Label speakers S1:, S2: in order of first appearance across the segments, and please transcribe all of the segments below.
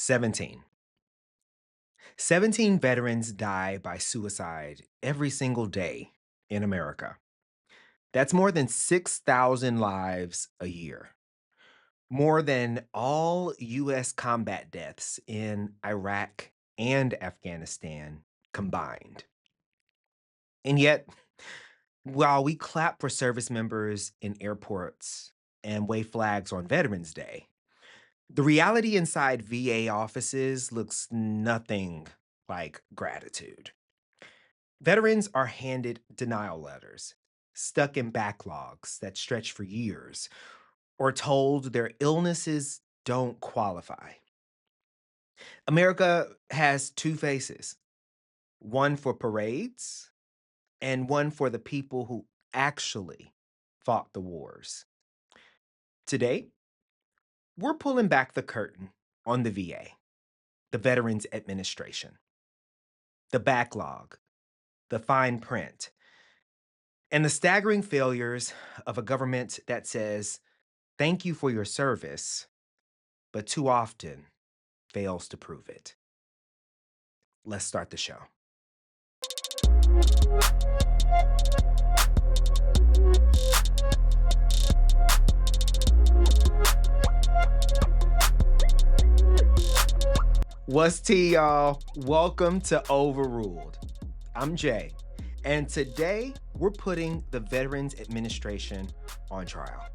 S1: 17. 17 veterans die by suicide every single day in America. That's more than 6,000 lives a year, more than all U.S. combat deaths in Iraq and Afghanistan combined. And yet, while we clap for service members in airports and wave flags on Veterans Day, the reality inside VA offices looks nothing like gratitude. Veterans are handed denial letters, stuck in backlogs that stretch for years, or told their illnesses don't qualify. America has two faces, one for parades and one for the people who actually fought the wars. Today, we're pulling back the curtain on the VA, the Veterans Administration, the backlog, the fine print, and the staggering failures of a government that says, thank you for your service, but too often fails to prove it. Let's start the show. What's T, y'all? Welcome to Overruled. I'm Jay, and today we're putting the Veterans Administration on trial.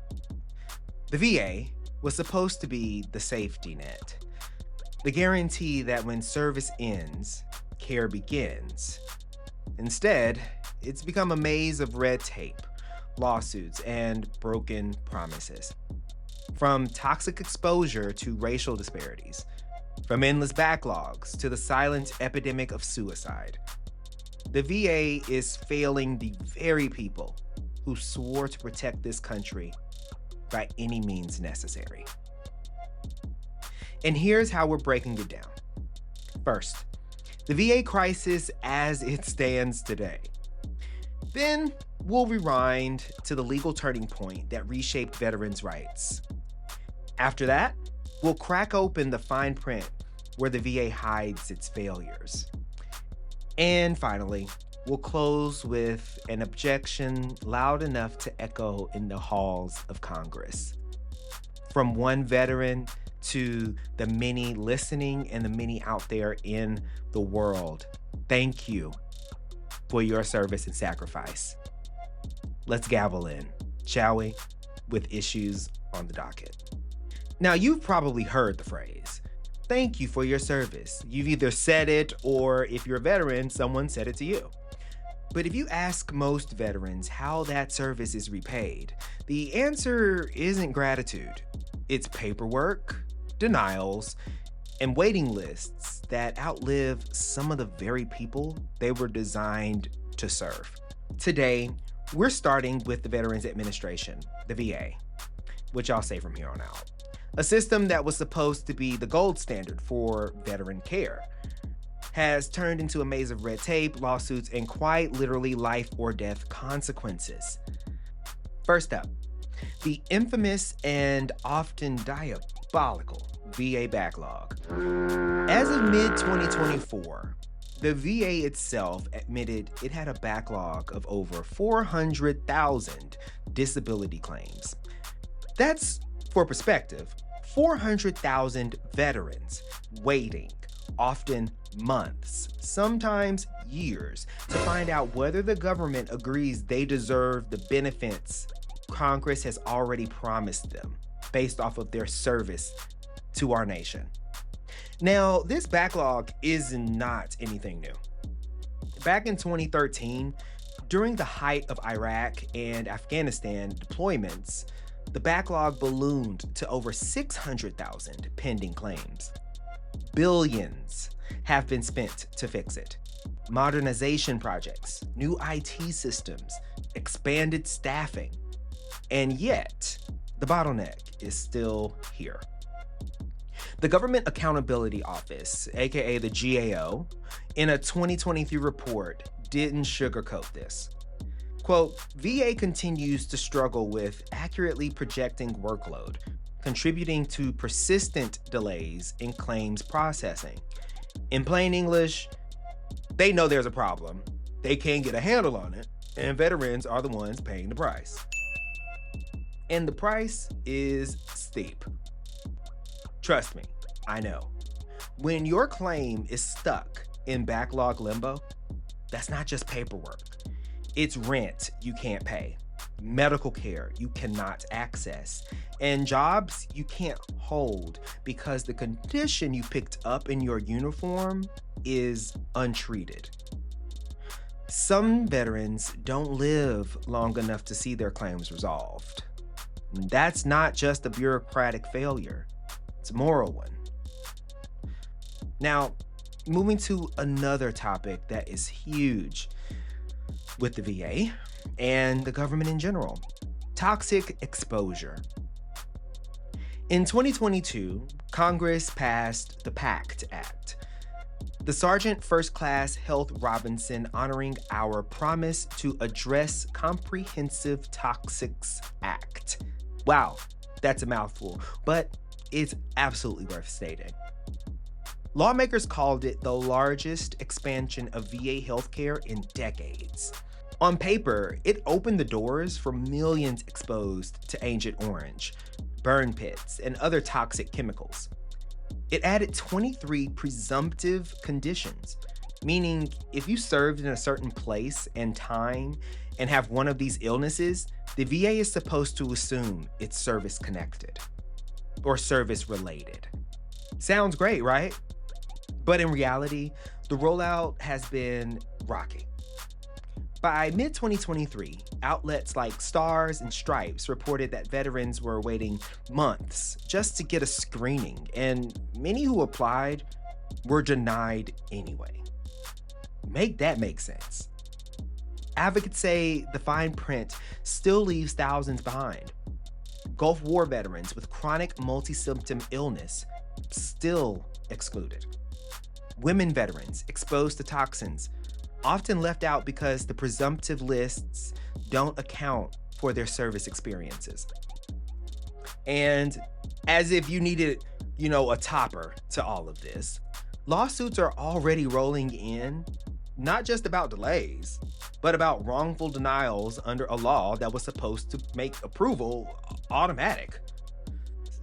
S1: The VA was supposed to be the safety net, the guarantee that when service ends, care begins. Instead, it's become a maze of red tape, lawsuits, and broken promises. From toxic exposure to racial disparities, from endless backlogs to the silent epidemic of suicide, the VA is failing the very people who swore to protect this country by any means necessary. And here's how we're breaking it down. First, the VA crisis as it stands today. Then we'll rewind to the legal turning point that reshaped veterans' rights. After that, we'll crack open the fine print where the VA hides its failures. And finally, we'll close with an objection loud enough to echo in the halls of Congress. From one veteran to the many listening and the many out there in the world, thank you for your service and sacrifice. Let's gavel in, shall we, with issues on the docket. Now, you've probably heard the phrase, thank you for your service. You've either said it, or if you're a veteran, someone said it to you. But if you ask most veterans how that service is repaid, the answer isn't gratitude. It's paperwork, denials, and waiting lists that outlive some of the very people they were designed to serve. Today, we're starting with the Veterans Administration, the VA, which I'll say from here on out. A system that was supposed to be the gold standard for veteran care has turned into a maze of red tape, lawsuits, and quite literally life or death consequences. First up, the infamous and often diabolical VA backlog. As of mid-2024, the VA itself admitted it had a backlog of over 400,000 disability claims. That's, for perspective, 400,000 veterans waiting, often months, sometimes years, to find out whether the government agrees they deserve the benefits Congress has already promised them based off of their service to our nation. Now, this backlog is not anything new. Back in 2013, during the height of Iraq and Afghanistan deployments, the backlog ballooned to over 600,000 pending claims. Billions have been spent to fix it. Modernization projects, new IT systems, expanded staffing. And yet, the bottleneck is still here. The Government Accountability Office, aka the GAO, in a 2023 report didn't sugarcoat this. Quote, VA continues to struggle with accurately projecting workload, contributing to persistent delays in claims processing. In plain English, they know there's a problem, they can't get a handle on it, and veterans are the ones paying the price. And the price is steep. Trust me, I know. When your claim is stuck in backlog limbo, that's not just paperwork. It's rent you can't pay, medical care you cannot access, and jobs you can't hold because the condition you picked up in your uniform is untreated. Some veterans don't live long enough to see their claims resolved. That's not just a bureaucratic failure, it's a moral one. Now, moving to another topic that is huge with the VA and the government in general: toxic exposure. In 2022, Congress passed the PACT Act, the Sergeant First Class Health Robinson Honoring Our Promise to Address Comprehensive Toxics Act. Wow, that's a mouthful, but it's absolutely worth stating. Lawmakers called it the largest expansion of VA healthcare in decades. On paper, it opened the doors for millions exposed to Agent Orange, burn pits, and other toxic chemicals. It added 23 presumptive conditions, meaning if you served in a certain place and time and have one of these illnesses, the VA is supposed to assume it's service-connected or service-related. Sounds great, right? But in reality, the rollout has been rocky. By mid-2023, outlets like Stars and Stripes reported that veterans were waiting months just to get a screening, and many who applied were denied anyway. Make that make sense. Advocates say the fine print still leaves thousands behind. Gulf War veterans with chronic multi-symptom illness still excluded. Women veterans exposed to toxins often left out because the presumptive lists don't account for their service experiences. And as if you needed, a topper to all of this, lawsuits are already rolling in, not just about delays, but about wrongful denials under a law that was supposed to make approval automatic.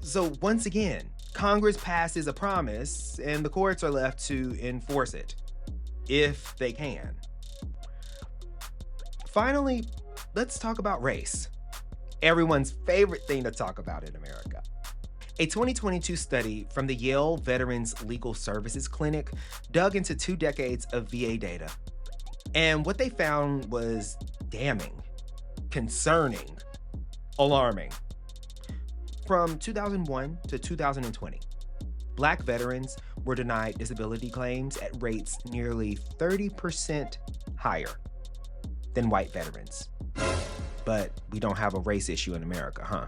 S1: So once again, Congress passes a promise and the courts are left to enforce it, if they can. Finally, let's talk about race. Everyone's favorite thing to talk about in America. A 2022 study from the Yale Veterans Legal Services Clinic dug into 2 decades of VA data. And what they found was damning, concerning, alarming. From 2001 to 2020, Black veterans were denied disability claims at rates nearly 30% higher than white veterans. But we don't have a race issue in America, huh?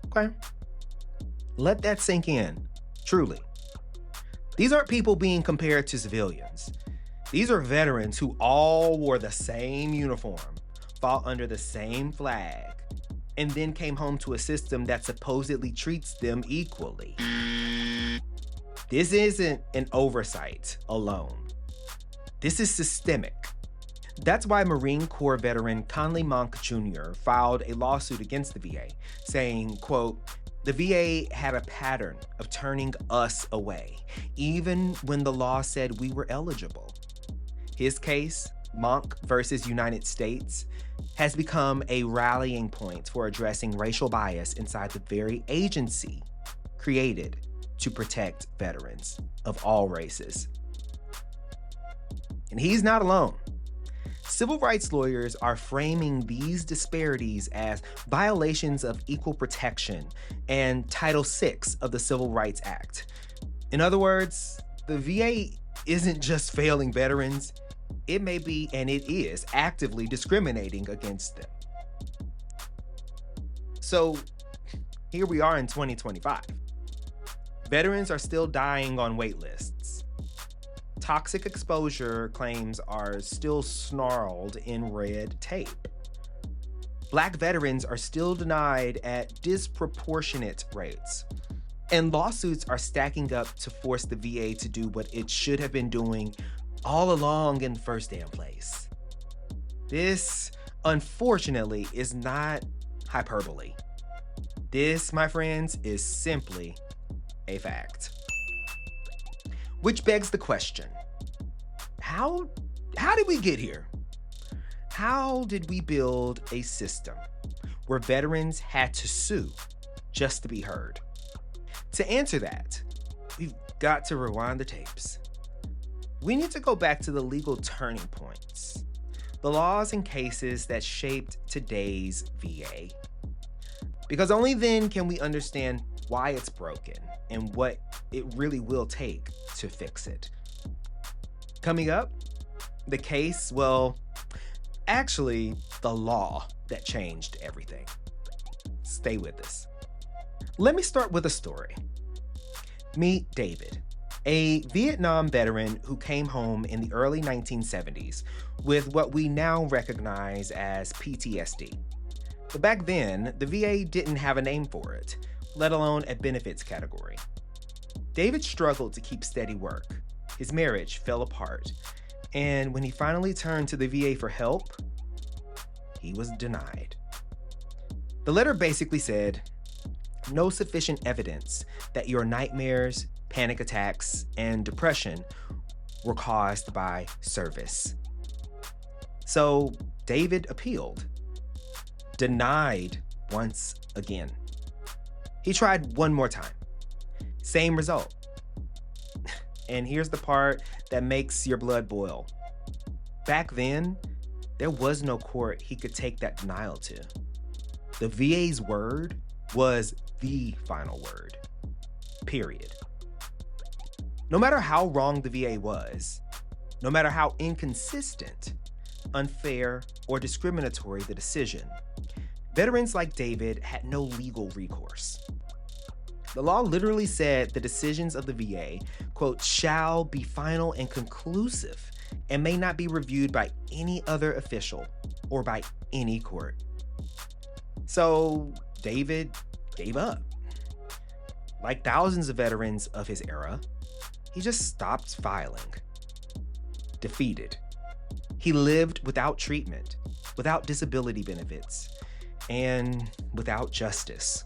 S1: Okay. Let that sink in, truly. These aren't people being compared to civilians. These are veterans who all wore the same uniform, fought under the same flag, and then came home to a system that supposedly treats them equally. This isn't an oversight alone. This is systemic. That's why Marine Corps veteran Conley Monk Jr. filed a lawsuit against the VA, saying, quote, "The VA had a pattern of turning us away, even when the law said we were eligible." His case, Monk versus United States, has become a rallying point for addressing racial bias inside the very agency created to protect veterans of all races. And he's not alone. Civil rights lawyers are framing these disparities as violations of equal protection and Title VI of the Civil Rights Act. In other words, the VA isn't just failing veterans, it may be, and it is, actively discriminating against them. So here we are in 2025. Veterans are still dying on wait lists. Toxic exposure claims are still snarled in red tape. Black veterans are still denied at disproportionate rates. And lawsuits are stacking up to force the VA to do what it should have been doing all along in the first damn place. This, unfortunately, is not hyperbole. This, my friends, is simply a fact. Which begs the question, how did we get here? How did we build a system where veterans had to sue just to be heard? To answer that, we've got to rewind the tapes. We need to go back to the legal turning points, the laws and cases that shaped today's VA. Because only then can we understand why it's broken and what it really will take to fix it. Coming up, the case, well, actually, the law that changed everything. Stay with us. Let me start with a story. Meet David, a Vietnam veteran who came home in the early 1970s with what we now recognize as PTSD. But back then, the VA didn't have a name for it, let alone a benefits category. David struggled to keep steady work. His marriage fell apart, and when he finally turned to the VA for help, he was denied. The letter basically said, no sufficient evidence that your nightmares, panic attacks, and depression were caused by service. So David appealed, denied once again. He tried one more time. Same result. And here's the part that makes your blood boil. Back then, there was no court he could take that denial to. The VA's word was the final word. Period. No matter how wrong the VA was, no matter how inconsistent, unfair, or discriminatory the decision, veterans like David had no legal recourse. The law literally said the decisions of the VA, quote, shall be final and conclusive and may not be reviewed by any other official or by any court. So David gave up. Like thousands of veterans of his era, he just stopped filing. Defeated. He lived without treatment, without disability benefits, and without justice.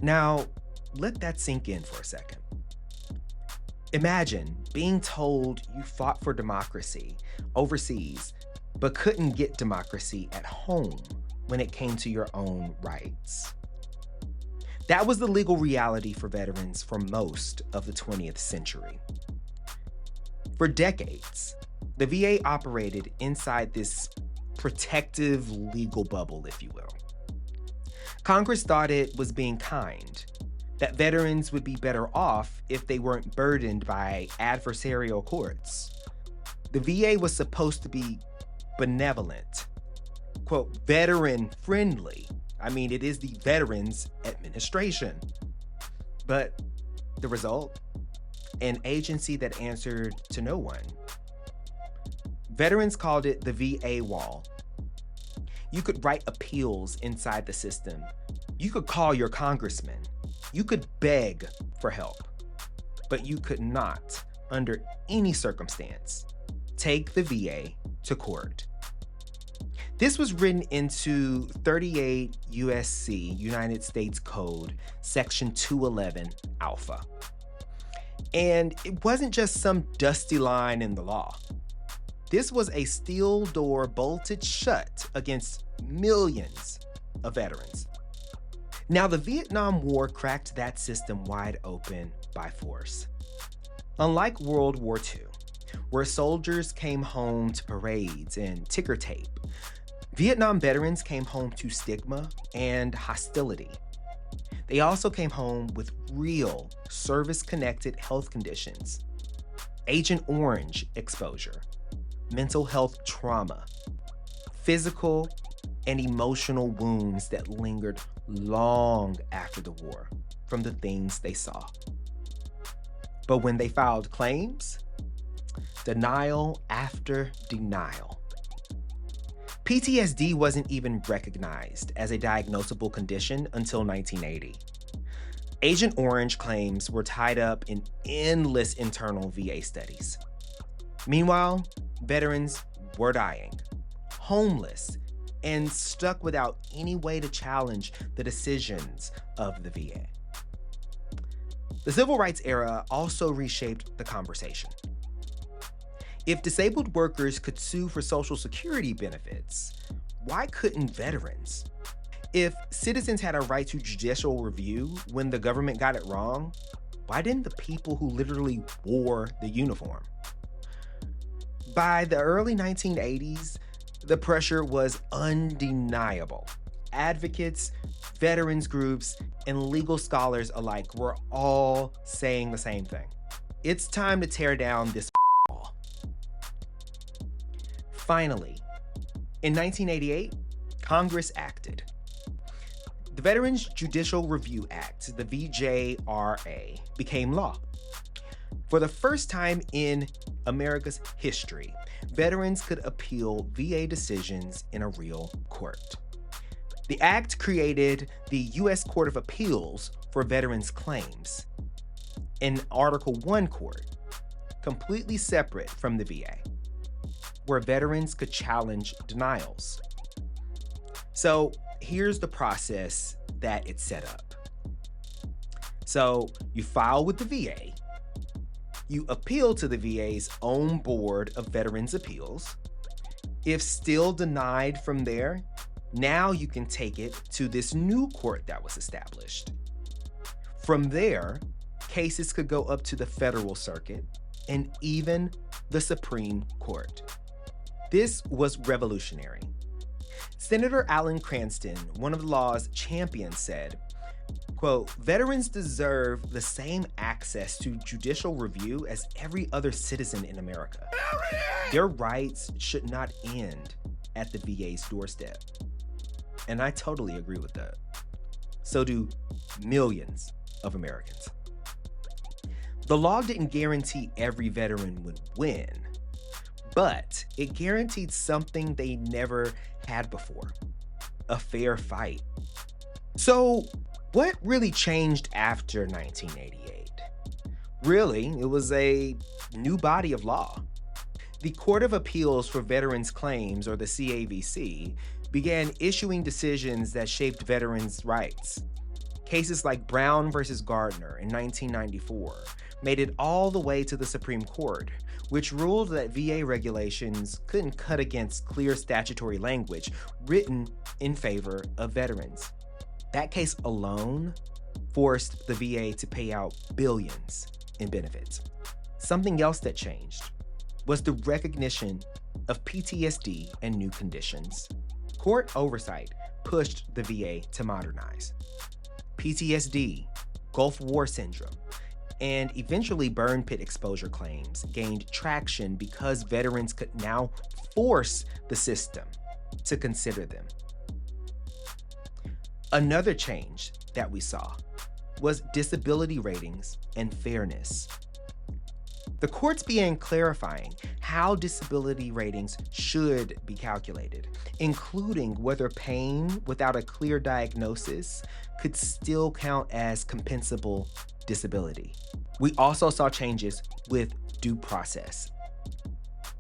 S1: Now, let that sink in for a second. Imagine being told you fought for democracy overseas, but couldn't get democracy at home when it came to your own rights. That was the legal reality for veterans for most of the 20th century. For decades, the VA operated inside this protective legal bubble, if you will. Congress thought it was being kind, that veterans would be better off if they weren't burdened by adversarial courts. The VA was supposed to be benevolent, quote, veteran friendly. I mean, it is the Veterans Administration. But the result? An agency that answered to no one. Veterans called it the VA wall. You could write appeals inside the system. You could call your congressman. You could beg for help. But you could not, under any circumstance, take the VA to court. This was written into 38 USC, United States Code, Section 211 Alpha. And it wasn't just some dusty line in the law. This was a steel door bolted shut against millions of veterans. Now, the Vietnam War cracked that system wide open by force. Unlike World War II, where soldiers came home to parades and ticker tape, Vietnam veterans came home to stigma and hostility. They also came home with real service-connected health conditions, Agent Orange exposure, mental health trauma, physical and emotional wounds that lingered long after the war from the things they saw. But when they filed claims, denial after denial. PTSD wasn't even recognized as a diagnosable condition until 1980. Agent Orange claims were tied up in endless internal VA studies. Meanwhile, veterans were dying, homeless, and stuck without any way to challenge the decisions of the VA. The civil rights era also reshaped the conversation. If disabled workers could sue for Social Security benefits, why couldn't veterans? If citizens had a right to judicial review when the government got it wrong, why didn't the people who literally wore the uniform? By the early 1980s, the pressure was undeniable. Advocates, veterans groups, and legal scholars alike were all saying the same thing. It's time to tear down this wall. Finally, in 1988, Congress acted. The Veterans Judicial Review Act, the VJRA, became law. For the first time in America's history, veterans could appeal VA decisions in a real court. The act created the U.S. Court of Appeals for Veterans Claims, an Article I court, completely separate from the VA, where veterans could challenge denials. So here's the process that it's set up. So you file with the VA, you appeal to the VA's own Board of Veterans Appeals. If still denied from there, now you can take it to this new court that was established. From there, cases could go up to the federal circuit and even the Supreme Court. This was revolutionary. Senator Alan Cranston, one of the law's champions, said, quote, "Veterans deserve the same access to judicial review as every other citizen in America. Their rights should not end at the VA's doorstep." And I totally agree with that. So do millions of Americans. The law didn't guarantee every veteran would win, but it guaranteed something they never had before: a fair fight. So, what really changed after 1988? Really, it was a new body of law. The Court of Appeals for Veterans Claims, or the CAVC, began issuing decisions that shaped veterans' rights. Cases like Brown versus Gardner in 1994 made it all the way to the Supreme Court, which ruled that VA regulations couldn't cut against clear statutory language written in favor of veterans. That case alone forced the VA to pay out billions in benefits. Something else that changed was the recognition of PTSD and new conditions. Court oversight pushed the VA to modernize. PTSD, Gulf War syndrome, and eventually burn pit exposure claims gained traction because veterans could now force the system to consider them. Another change that we saw was disability ratings and fairness. The courts began clarifying how disability ratings should be calculated, including whether pain without a clear diagnosis could still count as compensable disability. We also saw changes with due process.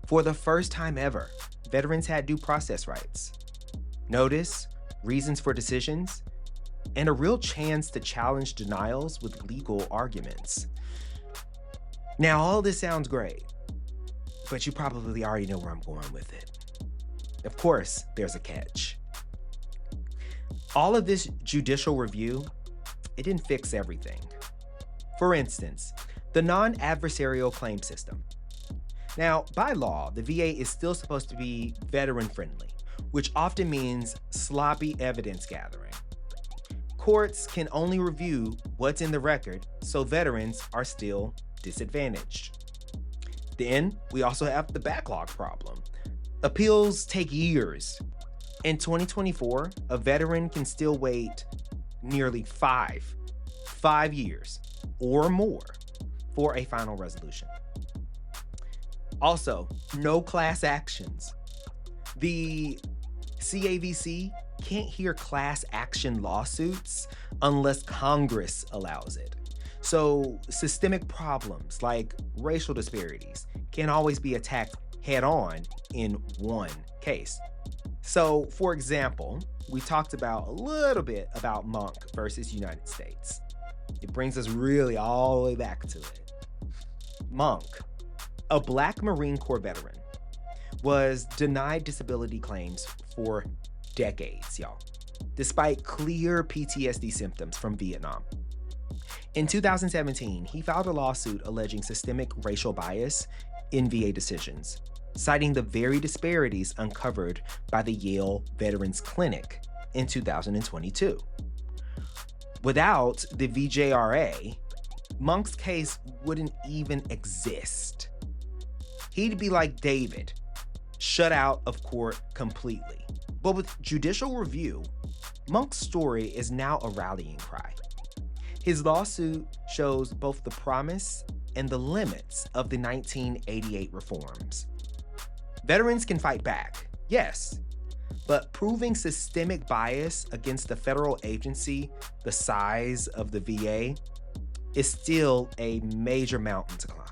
S1: For the first time ever, veterans had due process rights. Notice, reasons for decisions, and a real chance to challenge denials with legal arguments. Now, all this sounds great, but you probably already know where I'm going with it. Of course, there's a catch. All of this judicial review, it didn't fix everything. For instance, the non-adversarial claim system. Now, by law, the VA is still supposed to be veteran-friendly, which often means sloppy evidence gathering. Courts can only review what's in the record, so veterans are still disadvantaged. Then, we also have the backlog problem. Appeals take years. In 2024, a veteran can still wait nearly five years or more for a final resolution. Also, no class actions. The CAVC can't hear class action lawsuits unless Congress allows it. So systemic problems like racial disparities can't always be attacked head on in one case. So, for example, we talked about a little bit about Monk versus United States. It brings us really all the way back to it. Monk, a Black Marine Corps veteran, was denied disability claims for decades, y'all, despite clear PTSD symptoms from Vietnam. In 2017, he filed a lawsuit alleging systemic racial bias in VA decisions, citing the very disparities uncovered by the Yale Veterans Clinic in 2022. Without the VJRA, Monk's case wouldn't even exist. He'd be like David, shut out of court completely. But with judicial review, Monk's story is now a rallying cry. His lawsuit shows both the promise and the limits of the 1988 reforms. Veterans can fight back, yes, but proving systemic bias against a federal agency the size of the VA is still a major mountain to climb.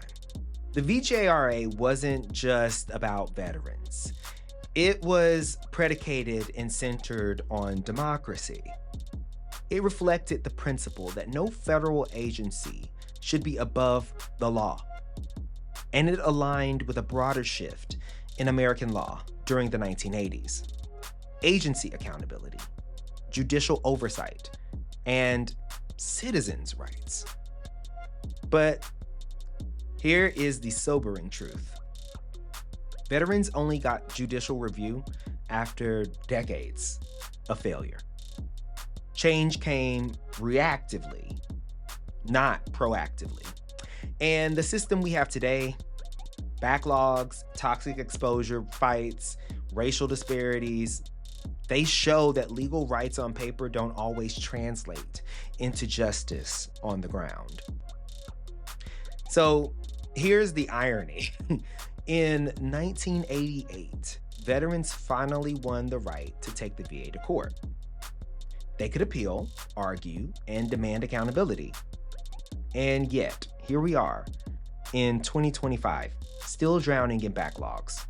S1: The VJRA wasn't just about veterans. It was predicated and centered on democracy. It reflected the principle that no federal agency should be above the law. And it aligned with a broader shift in American law during the 1980s. Agency accountability, judicial oversight, and citizens' rights. But here is the sobering truth. Veterans only got judicial review after decades of failure. Change came reactively, not proactively. And the system we have today, backlogs, toxic exposure fights, racial disparities, they show that legal rights on paper don't always translate into justice on the ground. So here's the irony. In 1988, veterans finally won the right to take the VA to court. They could appeal, argue, and demand accountability. And yet, here we are in 2025, still drowning in backlogs.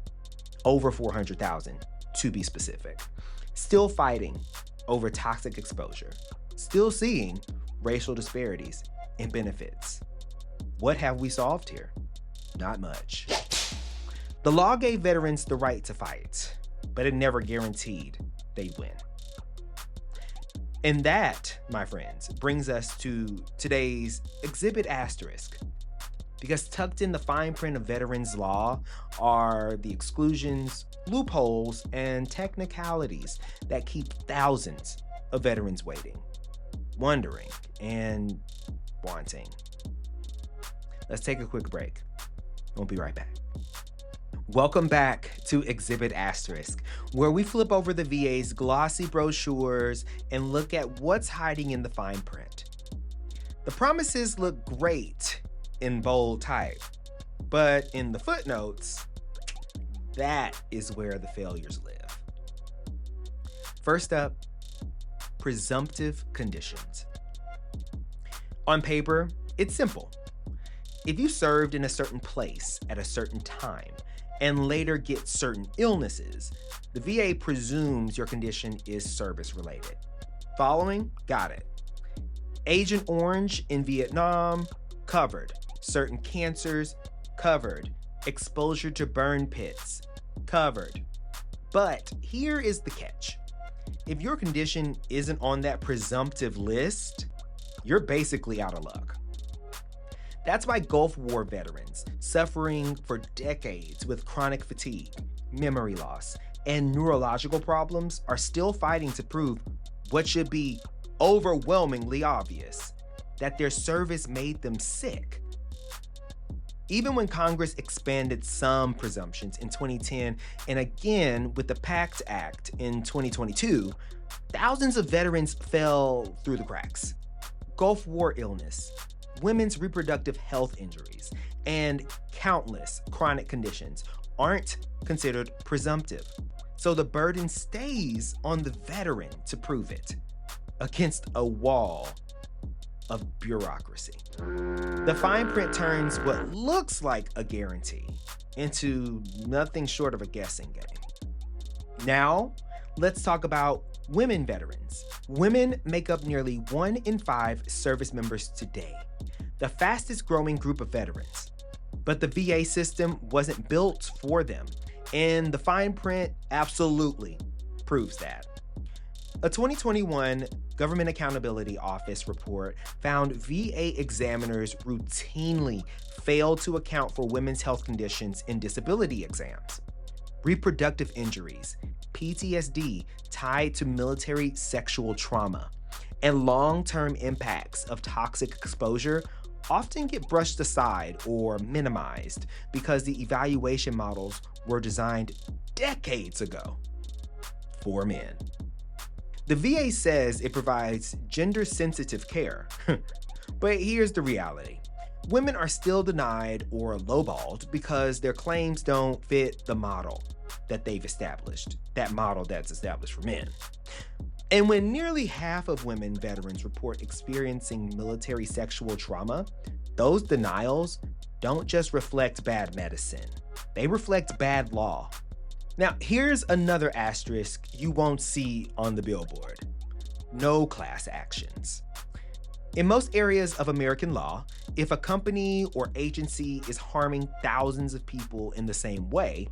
S1: Over 400,000, to be specific. Still fighting over toxic exposure. Still seeing racial disparities in benefits. What have we solved here? Not much. The law gave veterans the right to fight, but it never guaranteed they'd win. And that, my friends, brings us to today's Exhibit Asterisk. Because tucked in the fine print of veterans law are the exclusions, loopholes, and technicalities that keep thousands of veterans waiting, wondering, and wanting. Let's take a quick break. We'll be right back. Welcome back to Exhibit Asterisk, where we flip over the VA's glossy brochures and look at what's hiding in the fine print. The promises look great in bold type, but in the footnotes, that is where the failures live. First up, presumptive conditions. On paper, it's simple. If you served in a certain place at a certain time and later get certain illnesses, the VA presumes your condition is service-related. Following? Got it. Agent Orange in Vietnam? Covered. Certain cancers? Covered. Exposure to burn pits? Covered. But here is the catch. If your condition isn't on that presumptive list, you're basically out of luck. That's why Gulf War veterans suffering for decades with chronic fatigue, memory loss, and neurological problems are still fighting to prove what should be overwhelmingly obvious, that their service made them sick. Even when Congress expanded some presumptions in 2010 and again with the PACT Act in 2022, thousands of veterans fell through the cracks. Gulf War illness, women's reproductive health injuries, and countless chronic conditions aren't considered presumptive. So the burden stays on the veteran to prove it against a wall of bureaucracy. The fine print turns what looks like a guarantee into nothing short of a guessing game. Now, let's talk about women veterans. Women make up nearly 1 in 5 service members today, the fastest growing group of veterans. But the VA system wasn't built for them, and the fine print absolutely proves that. A 2021 Government Accountability Office report found VA examiners routinely failed to account for women's health conditions in disability exams. Reproductive injuries, PTSD tied to military sexual trauma, and long-term impacts of toxic exposure often get brushed aside or minimized because the evaluation models were designed decades ago for men. The VA says it provides gender-sensitive care, but here's the reality. Women are still denied or lowballed because their claims don't fit the model that they've established, that model that's established for men. And when nearly half of women veterans report experiencing military sexual trauma, those denials don't just reflect bad medicine, they reflect bad law. Now, here's another asterisk you won't see on the billboard. No class actions. In most areas of American law, if a company or agency is harming thousands of people in the same way,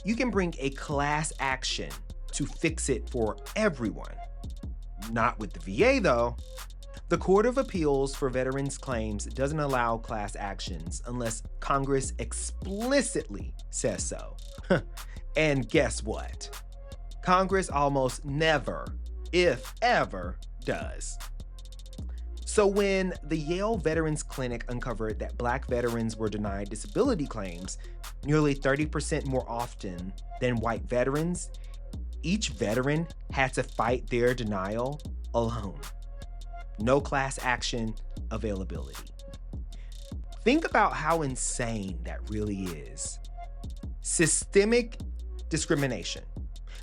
S1: you can bring a class action to fix it for everyone. Not with the VA, though. The Court of Appeals for Veterans Claims doesn't allow class actions unless Congress explicitly says so. And guess what? Congress almost never, if ever, does. So when the Yale Veterans Clinic uncovered that Black veterans were denied disability claims nearly 30% more often than white veterans, each veteran had to fight their denial alone. No class action availability. Think about how insane that really is. Systemic discrimination,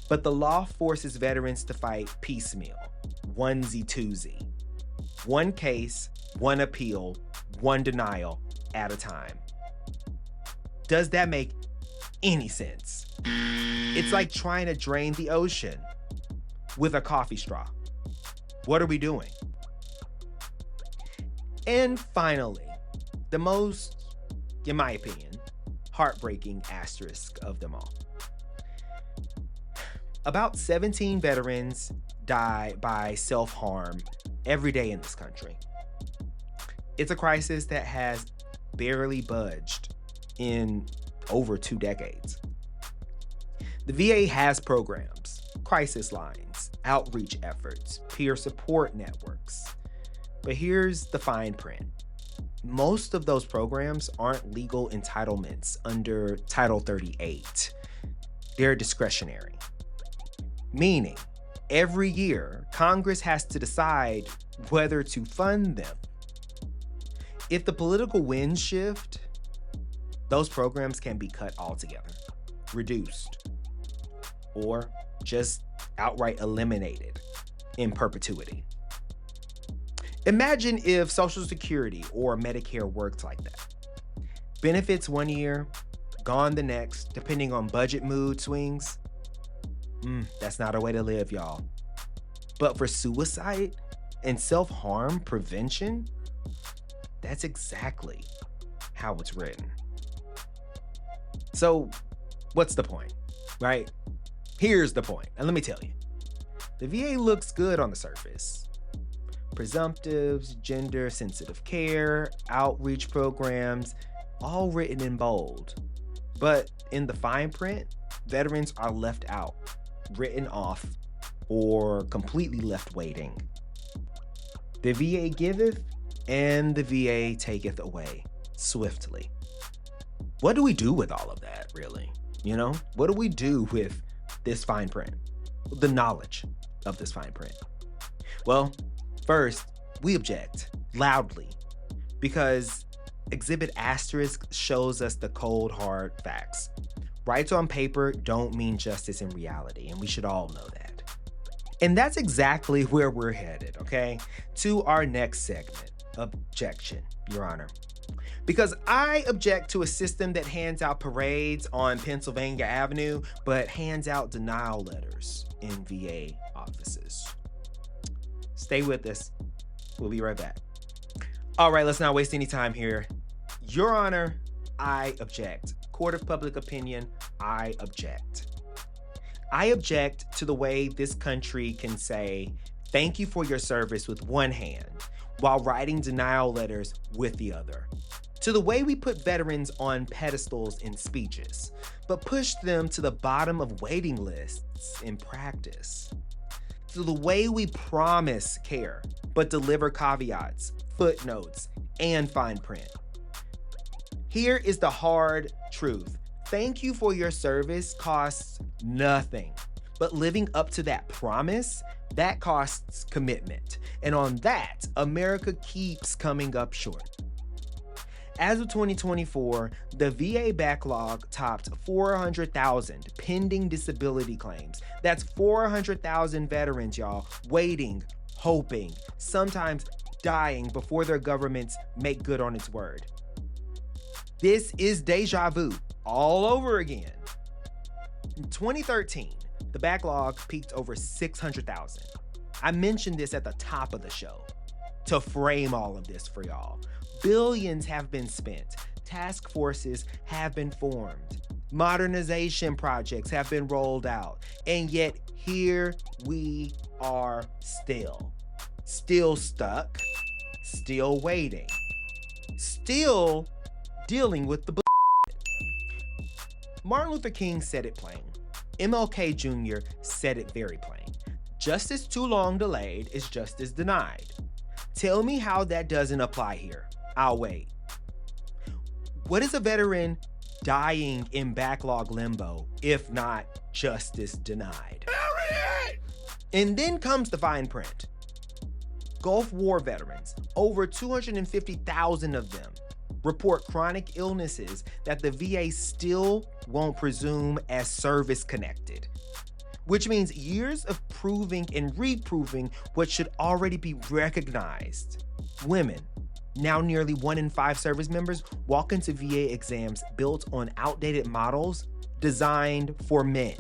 S1: but the law forces veterans to fight piecemeal, onesie-twosie. One case, one appeal, one denial at a time. Does that make any sense? It's like trying to drain the ocean with a coffee straw. What are we doing? And finally, the most, in my opinion, heartbreaking asterisk of them all. About 17 veterans die by self-harm every day in this country. It's a crisis that has barely budged in over 2 decades. The VA has programs, crisis lines, outreach efforts, peer support networks. But here's the fine print. Most of those programs aren't legal entitlements under Title 38. They're discretionary. Meaning, every year, Congress has to decide whether to fund them. If the political winds shift, those programs can be cut altogether, reduced, or just outright eliminated in perpetuity. Imagine if Social Security or Medicare worked like that. Benefits one year, gone the next, depending on budget mood swings. That's not a way to live, y'all. But for suicide and self-harm prevention, that's exactly how it's written. So, what's the point, right? Here's the point, and let me tell you. The VA looks good on the surface. Presumptives, gender-sensitive care, outreach programs, all written in bold. But in the fine print, veterans are left out, written off, or completely left waiting. The VA giveth, and the VA taketh away swiftly. What do we do with all of that, really? What do we do with this fine print? The knowledge of this fine print? Well, first, we object loudly because Exhibit Asterisk shows us the cold, hard facts. Rights on paper don't mean justice in reality, and we should all know that. And that's exactly where we're headed, okay? To our next segment, objection, Your Honor. Because I object to a system that hands out parades on Pennsylvania Avenue, but hands out denial letters in VA offices. Stay with us. We'll be right back. All right, let's not waste any time here. Your Honor, I object. Court of public opinion, I object. I object to the way this country can say, thank you for your service with one hand, while writing denial letters with the other. To the way we put veterans on pedestals in speeches, but push them to the bottom of waiting lists in practice. To the way we promise care, but deliver caveats, footnotes, and fine print. Here is the hard truth. Thank you for your service costs nothing, but living up to that promise, that costs commitment. And on that, America keeps coming up short. As of 2024, the VA backlog topped 400,000 pending disability claims. That's 400,000 veterans, y'all, waiting, hoping, sometimes dying before their governments make good on its word. This is deja vu all over again. In 2013, the backlog peaked over 600,000. I mentioned this at the top of the show to frame all of this for y'all. Billions have been spent. Task forces have been formed. Modernization projects have been rolled out. And yet here we are still stuck, still waiting, still dealing with the Martin Luther King said it plain. MLK Jr. said it very plain. Justice too long delayed is justice denied. Tell me how that doesn't apply here. I'll wait. What is a veteran dying in backlog limbo if not justice denied? And then comes the fine print. Gulf War veterans, over 250,000 of them, report chronic illnesses that the VA still won't presume as service-connected, which means years of proving and reproving what should already be recognized. Women, now nearly 1 in 5 service members, walk into VA exams built on outdated models designed for men.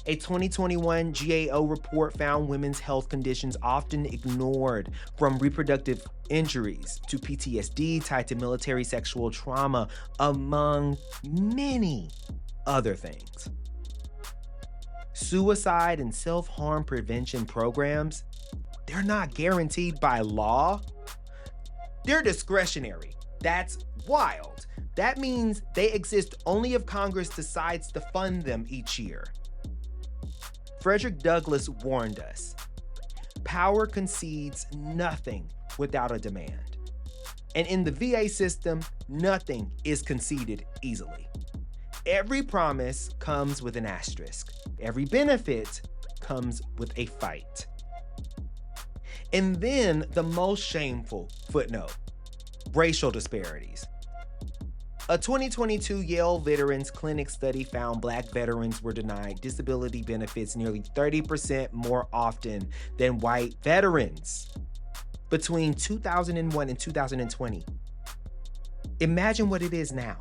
S1: A 2021 GAO report found women's health conditions often ignored, from reproductive injuries to PTSD tied to military sexual trauma, among many other things. Suicide and self-harm prevention programs, they're not guaranteed by law. They're discretionary. That's wild. That means they exist only if Congress decides to fund them each year. Frederick Douglass warned us, power concedes nothing without a demand. And in the VA system, nothing is conceded easily. Every promise comes with an asterisk. Every benefit comes with a fight. And then the most shameful footnote, racial disparities. A 2022 Yale Veterans Clinic study found Black veterans were denied disability benefits nearly 30% more often than white veterans between 2001 and 2020. Imagine what it is now.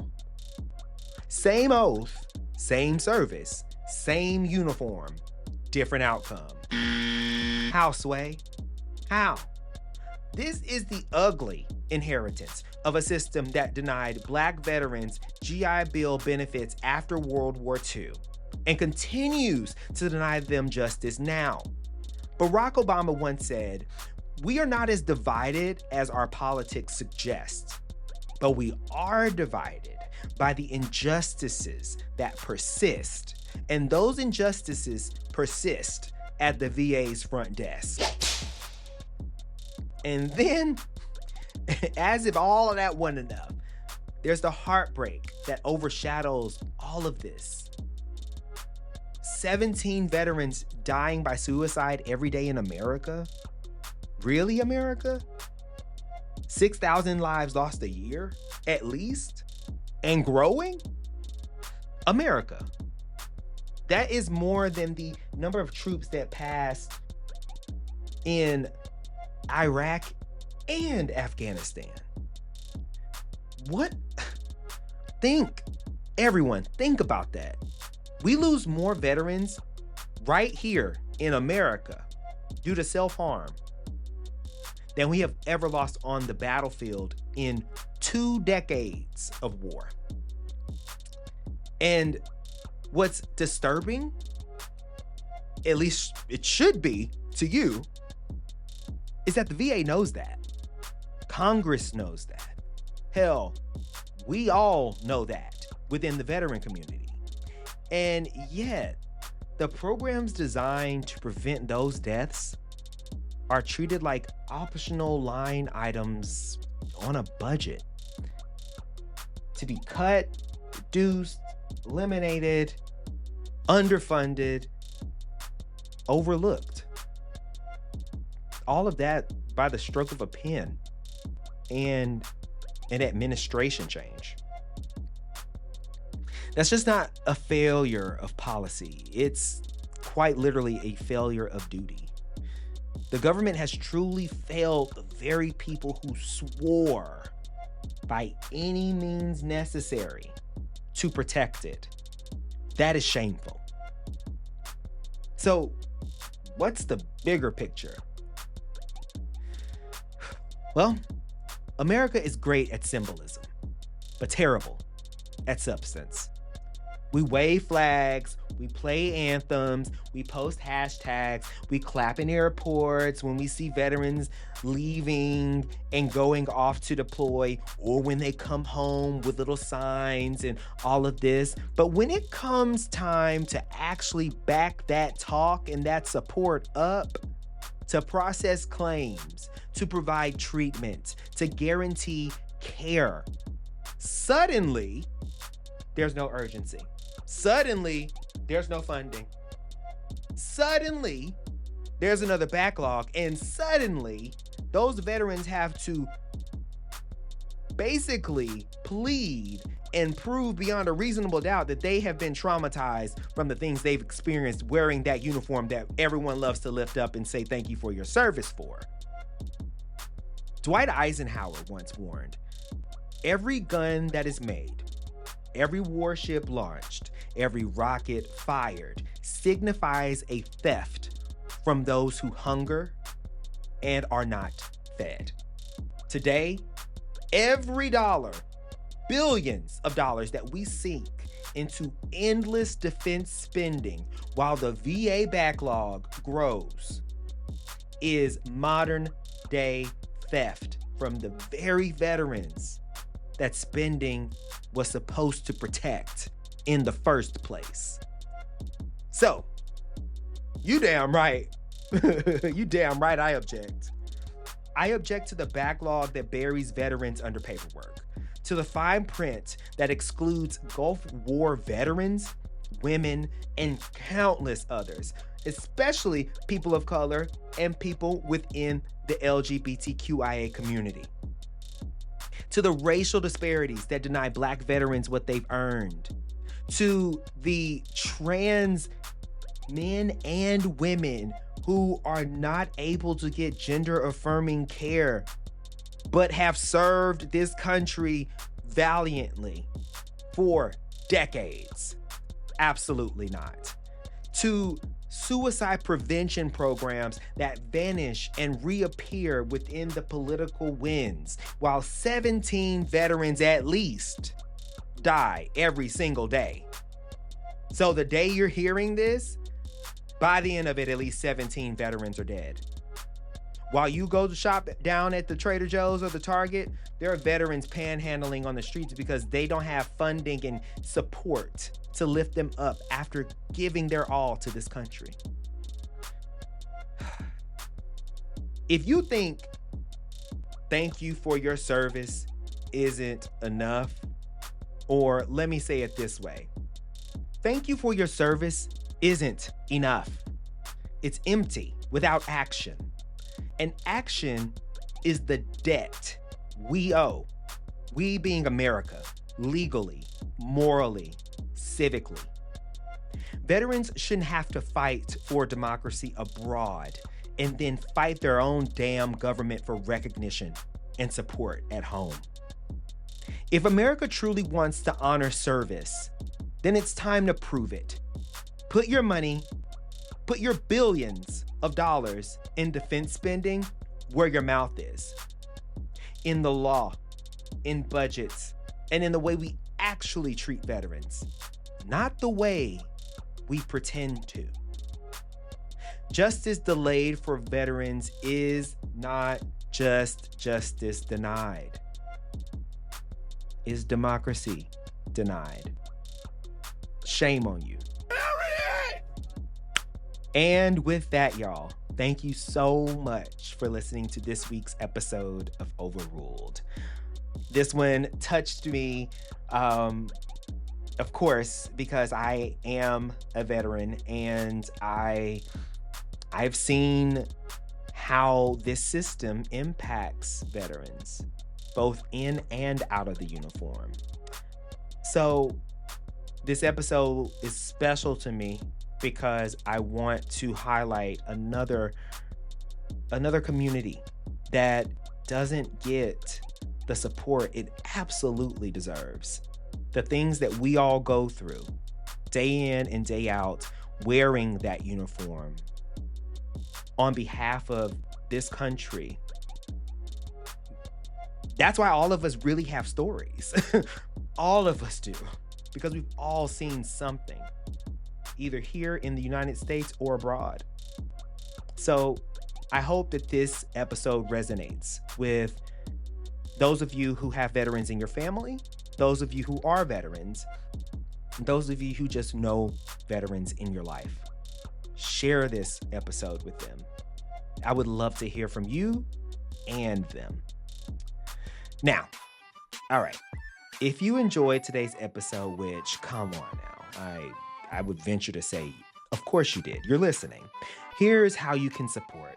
S1: Same oath, same service, same uniform, different outcome. How, Sway? How? This is the ugly inheritance of a system that denied Black veterans GI Bill benefits after World War II and continues to deny them justice now. Barack Obama once said, "We are not as divided as our politics suggest, but we are divided by the injustices that persist, and those injustices persist at the VA's front desk." And then, as if all of that wasn't enough, there's the heartbreak that overshadows all of this. 17 veterans dying by suicide every day in America? Really, America? 6,000 lives lost a year, at least? And growing? America. That is more than the number of troops that passed in Iraq and Afghanistan. What? Everyone, think about that. We lose more veterans right here in America due to self-harm than we have ever lost on the battlefield in 2 decades of war. And what's disturbing, at least it should be to you, is that the VA knows that. Congress knows that. Hell, we all know that within the veteran community. And yet, the programs designed to prevent those deaths are treated like optional line items on a budget to be cut, reduced, eliminated, underfunded, overlooked. All of that by the stroke of a pen and an administration change. That's just not a failure of policy. It's quite literally a failure of duty. The government has truly failed the very people who swore by any means necessary to protect it. That is shameful. So, what's the bigger picture? Well, America is great at symbolism, but terrible at substance. We wave flags, we play anthems, we post hashtags, we clap in airports when we see veterans leaving and going off to deploy, or when they come home with little signs and all of this. But when it comes time to actually back that talk and that support up, to process claims, to provide treatment, to guarantee care, suddenly there's no urgency. Suddenly, there's no funding. Suddenly, there's another backlog. And suddenly, those veterans have to basically plead and prove beyond a reasonable doubt that they have been traumatized from the things they've experienced wearing that uniform that everyone loves to lift up and say thank you for your service for. Dwight Eisenhower once warned, every gun that is made, every warship launched, every rocket fired signifies a theft from those who hunger and are not fed. Today, every dollar, billions of dollars that we sink into endless defense spending while the VA backlog grows is modern day theft from the very veterans that spending was supposed to protect in the first place. So, you damn right. You damn right I object. I object to the backlog that buries veterans under paperwork, to the fine print that excludes Gulf War veterans, women, and countless others, especially people of color and people within the LGBTQIA community. To the racial disparities that deny Black veterans what they've earned, to the trans men and women who are not able to get gender-affirming care, but have served this country valiantly for decades. Absolutely not. To suicide prevention programs that vanish and reappear within the political winds, while 17 veterans at least die every single day. So the day you're hearing this, by the end of it, at least 17 veterans are dead. While you go to shop down at the Trader Joe's or the Target, there are veterans panhandling on the streets because they don't have funding and support to lift them up after giving their all to this country. If you think thank you for your service isn't enough, or let me say it this way, thank you for your service isn't enough. It's empty without action. And action is the debt we owe, we being America, legally, morally, civically. Veterans shouldn't have to fight for democracy abroad and then fight their own damn government for recognition and support at home. If America truly wants to honor service, then it's time to prove it. Put your money, put your billions of dollars in defense spending where your mouth is. In the law, in budgets, and in the way we actually treat veterans, not the way we pretend to. Justice delayed for veterans is not just justice denied. Is democracy denied? Shame on you. And with that, y'all, thank you so much for listening to this week's episode of Overruled. This one touched me, of course, because I am a veteran and I've seen how this system impacts veterans, both in and out of the uniform. So this episode is special to me because I want to highlight another community that doesn't get the support it absolutely deserves. The things that we all go through day in and day out, wearing that uniform on behalf of this country. That's why all of us really have stories. All of us do, because we've all seen something, either here in the United States or abroad. So I hope that this episode resonates with those of you who have veterans in your family, those of you who are veterans, those of you who just know veterans in your life. Share this episode with them. I would love to hear from you and them. Now, all right. If you enjoyed today's episode, which, come on now, I would venture to say, of course you did. You're listening. Here's how you can support.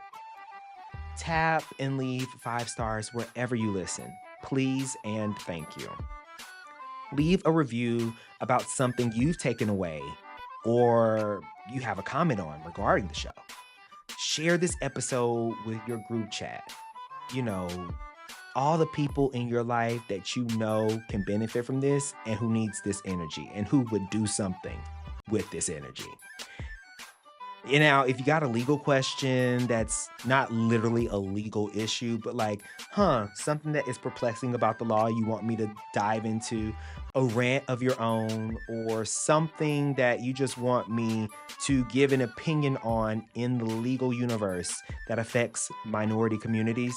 S1: Tap and leave 5 stars wherever you listen. Please and thank you. Leave a review about something you've taken away or you have a comment on regarding the show. Share this episode with your group chat. You know, all the people in your life that you know can benefit from this and who needs this energy and who would do something with this energy. And now, if you got a legal question that's not literally a legal issue, but like, something that is perplexing about the law you want me to dive into, a rant of your own, or something that you just want me to give an opinion on in the legal universe that affects minority communities,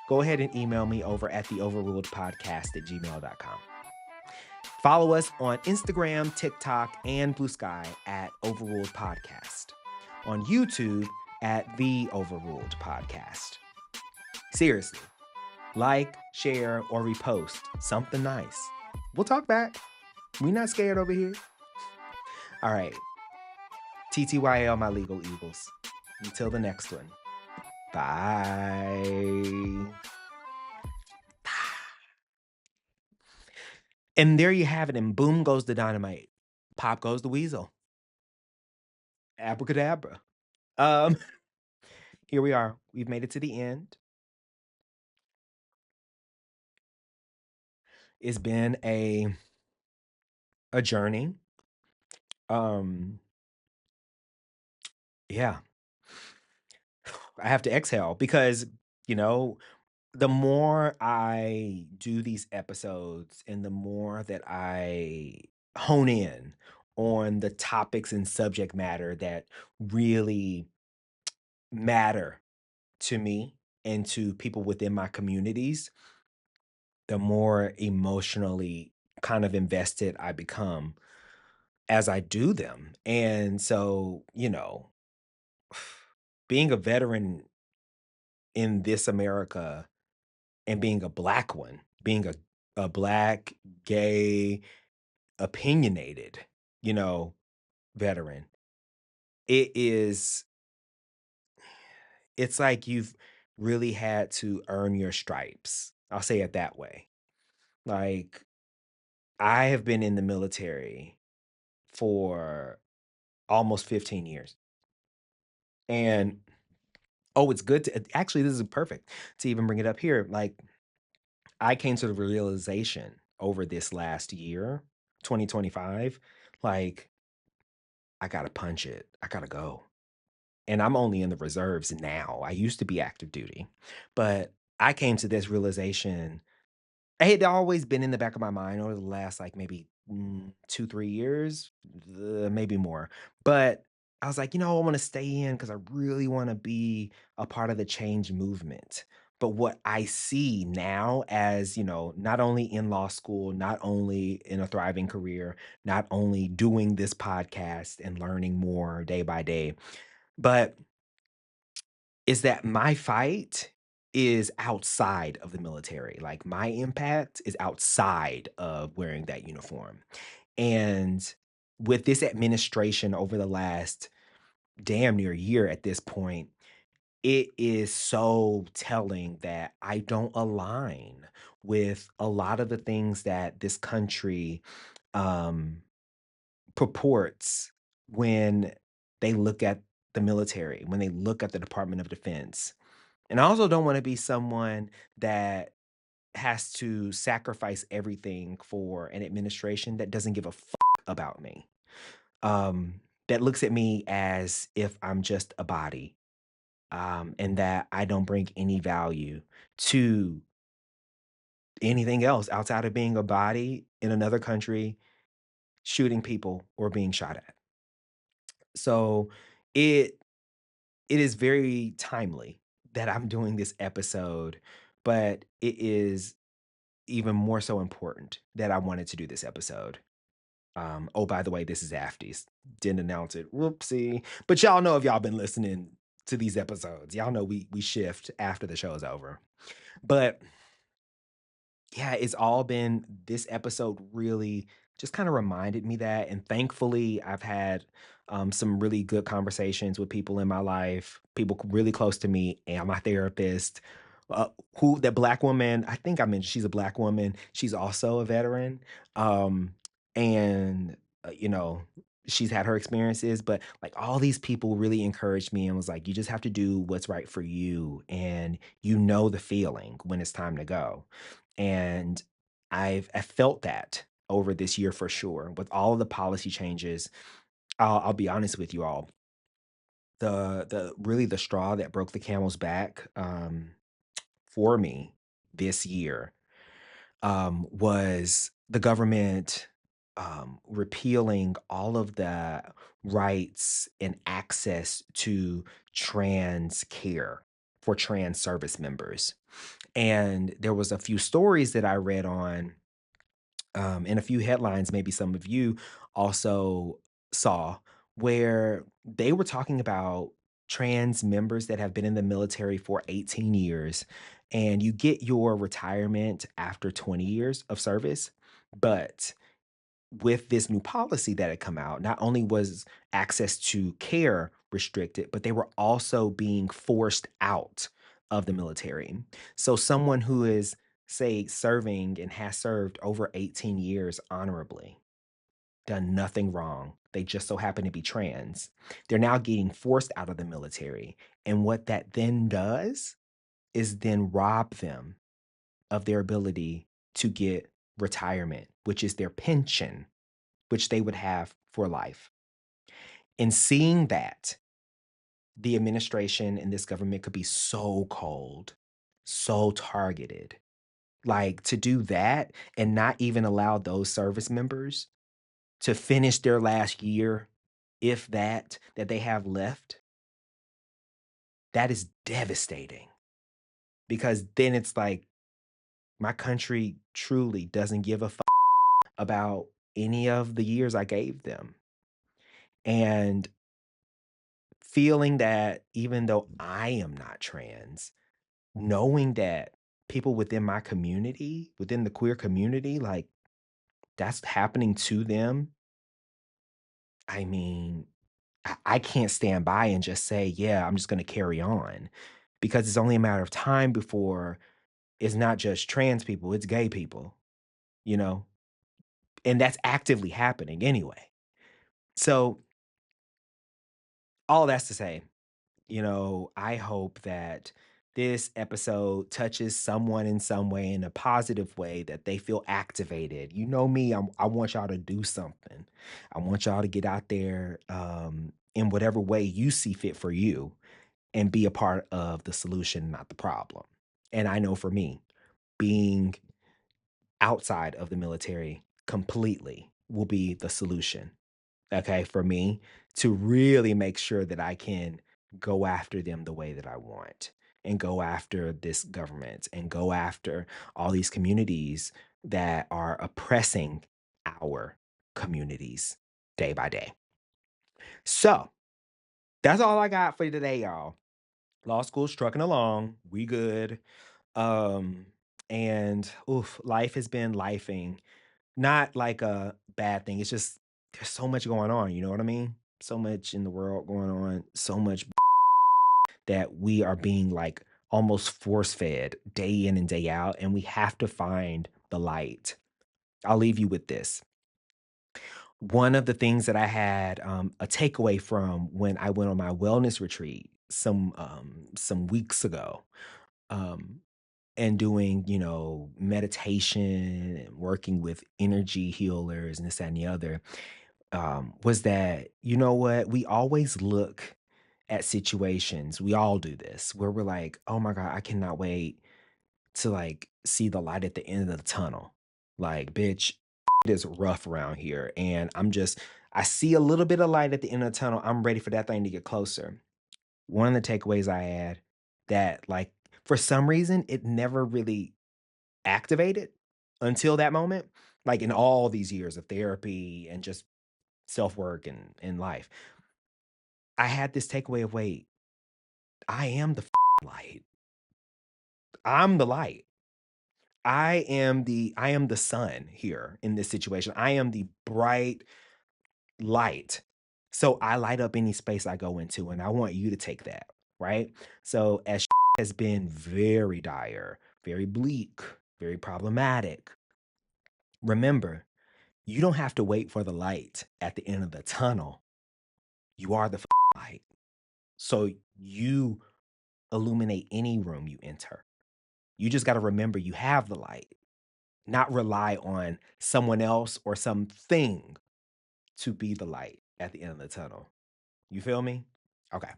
S1: go ahead and email me over at theoverruledpodcast@gmail.com. Follow us on Instagram, TikTok, and Blue Sky at Overruled Podcast. On YouTube at The Overruled Podcast. Seriously, like, share, or repost something nice. We'll talk back. We not scared over here. All right. TTYL, my legal eagles. Until the next one. Bye. And there you have it. And boom goes the dynamite. Pop goes the weasel. Abracadabra. Here we are. We've made it to the end. It's been a journey. Yeah. I have to exhale because, you know, the more I do these episodes and the more that I hone in on the topics and subject matter that really matter to me and to people within my communities, the more emotionally kind of invested I become as I do them. And so, you know, being a veteran in this America and being a Black one, being a Black, gay, opinionated, veteran, it is, it's like you've really had to earn your stripes. I'll say it that way. Like, I have been in the military for almost 15 years. And oh, it's good to actually, this is perfect to even bring it up here. Like, I came to the realization over this last year, 2025, like, I gotta punch it. I gotta go. And I'm only in the reserves now. I used to be active duty, but I came to this realization. It had always been in the back of my mind over the last, like, maybe, 2, 3 years, maybe more, but I was like, I wanna stay in because I really wanna be a part of the change movement." But what I see now as, not only in law school, not only in a thriving career, not only doing this podcast and learning more day by day, but is that my fight is outside of the military. Like, my impact is outside of wearing that uniform. And with this administration over the last damn near year at this point, it is so telling that I don't align with a lot of the things that this country um, purports when they look at the military, when they look at the Department of Defense. And I also don't wanna be someone that has to sacrifice everything for an administration that doesn't give a about me, that looks at me as if I'm just a body, and that I don't bring any value to anything else outside of being a body in another country, shooting people or being shot at. So, it it is very timely that I'm doing this episode, but it is even more so important that I wanted to do this episode. Oh, by the way, this is Afties. Didn't announce it. Whoopsie. But y'all know if y'all been listening to these episodes. Y'all know we shift after the show is over. But yeah, it's all been this episode really just kind of reminded me that. And thankfully, I've had some really good conversations with people in my life, people really close to me, and my therapist. Who that black woman? I think I mentioned she's a black woman. She's also a veteran, and she's had her experiences. But like all these people really encouraged me and was like, "You just have to do what's right for you, and you know the feeling when it's time to go." And I felt that over this year for sure. With all of the policy changes, I'll be honest with you all. The really the straw that broke the camel's back for me this year was the government repealing all of the rights and access to trans care for trans service members. And there was a few stories that I read on, and a few headlines, maybe some of you also saw, where they were talking about trans members that have been in the military for 18 years, and you get your retirement after 20 years of service. But with this new policy that had come out, not only was access to care restricted, but they were also being forced out of the military. So someone who is, say, serving and has served over 18 years honorably, done nothing wrong. They just so happen to be trans. They're now getting forced out of the military. And what that then does is then rob them of their ability to get retirement, which is their pension, which they would have for life. And seeing that the administration and this government could be so cold, so targeted, like to do that and not even allow those service members to finish their last year, if that they have left, that is devastating. Because then it's like my country truly doesn't give a about any of the years I gave them. And feeling that even though I am not trans, knowing that people within my community, within the queer community, like that's happening to them. I mean, I can't stand by and just say, yeah, I'm just going to carry on because it's only a matter of time before it's not just trans people, it's gay people, you know, and that's actively happening anyway. So, all that's to say, I hope that this episode touches someone in some way in a positive way that they feel activated. You know me, I want y'all to do something. I want y'all to get out there in whatever way you see fit for you and be a part of the solution, not the problem. And I know for me, being outside of the military completely will be the solution, okay, for me to really make sure that I can go after them the way that I want and go after this government and go after all these communities that are oppressing our communities day by day. So that's all I got for today, y'all. Law school's trucking along. We good. Um, and oof, life has been lifing. Not like a bad thing. It's just there's so much going on, you know what I mean? So much in the world going on, so much that we are being like almost force fed day in and day out, and we have to find the light. I'll leave you with this. One of the things that I had a takeaway from when I went on my wellness retreat some weeks ago, um, and doing, meditation and working with energy healers and this, that, and the other, was that, you know what? We always look at situations, we all do this, where we're like, oh my God, I cannot wait to like see the light at the end of the tunnel. Like, bitch, it is rough around here. And I see a little bit of light at the end of the tunnel. I'm ready for that thing to get closer. One of the takeaways I had that, like, for some reason, it never really activated until that moment, like in all these years of therapy and just self work and life. I had this takeaway of wait, I am the light. I'm the light. I am the sun here in this situation. I am the bright light. So I light up any space I go into, and I want you to take that, right? So as has been very dire, very bleak, very problematic, remember, you don't have to wait for the light at the end of the tunnel. You are the light. So you illuminate any room you enter. You just got to remember you have the light, not rely on someone else or something to be the light at the end of the tunnel. You feel me? Okay.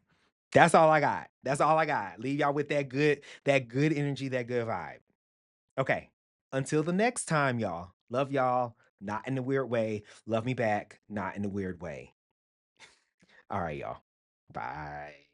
S1: That's all I got. That's all I got. Leave y'all with that good energy, that good vibe. Okay. Until the next time, y'all. Love y'all, not in a weird way. Love me back, not in a weird way. All right, y'all. Bye.